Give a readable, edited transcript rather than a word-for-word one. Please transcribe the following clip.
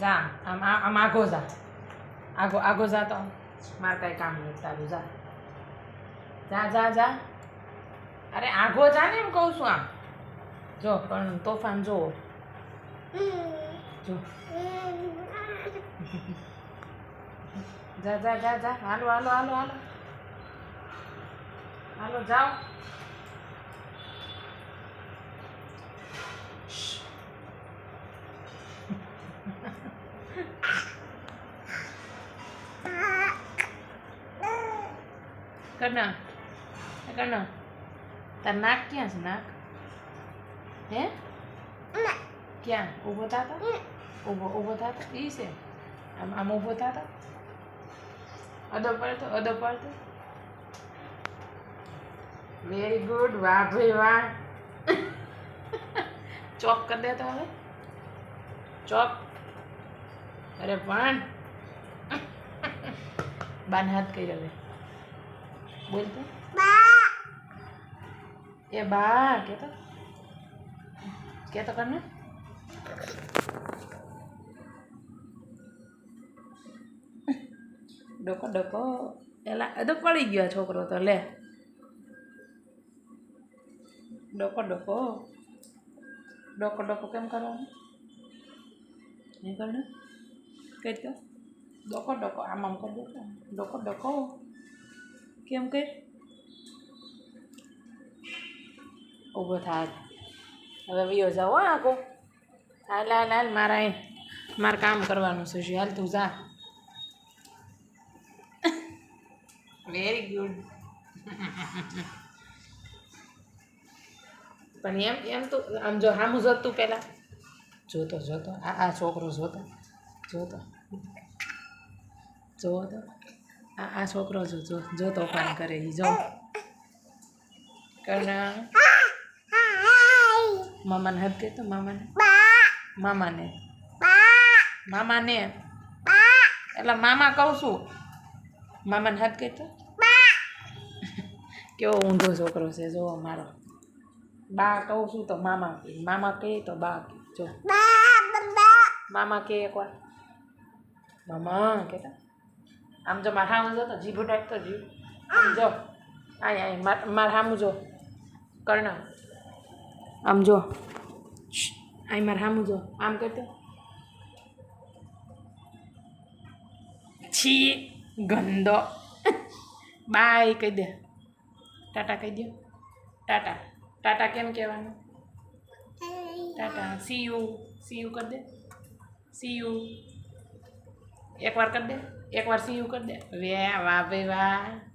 જા આમ આગો જા આગો જા તો મારે કાંઈ કામ નથી તારું જા જા જા જા અરે આગો જા ને એમ કહું છું આમ જો પણ તોફાન જુઓ જો જા જા જા જા હાલો હાલો હાલો હાલો હાલો જાઓ કરના તાર નાક ક્યાં છે નાક હે ક્યાં ઊભો થતો ઊભો થતો ઈ છે આમ ઊભો થતો અડો પડતો વેરી ગુડ વાહ ભાઈ વાહ ચોક કરી દે તો હવે ચોક અરે પણ બાન હાથ કરી હવે બોલતો એ બા કેતો કરને ડકો એલા અદો પડી ગયો છોકરો તો લે ડકો કેમ કરવાનું નહીં કરને કઈ તો ડકો આમ કરી દે ડકો કેમ કર ઊભો થાય હવે વિયો જાઓ આખો હાલ મારે કામ કરવાનું છે હાલ તું જા વેરી ગુડ પણ એમ તો આમ જો હામું જોત તું પહેલાં જોતો આ છોકરો જોતો આ છોકરો જો તોફાન કરે એ જો કરના મામાને હાથ કહેતો મામાને એટલે મામા કહું છું મામાને હાથ કહેતો કેવો ઊંધો છોકરો છે જો મારો બા કહું છું તો મામા કહે તો બા જો મામા કહે એકવાર મામા કહેતા આમ જો મારે સામું જો તો જીભ ઉડાડતો જીભ આમ જો મારે સામું જો કર્ણ આમ જો અહીં મારે સામું જો આમ કરતો છી ગંદો બાય કહી દે ટાટા કહી દો ટાટા કેમ કહેવાનું ટાટા સી યુ કરી દે સી યુ એકવાર કરી દે એકવાર સી યુ કરી દે વાહ ભાઈ વાહ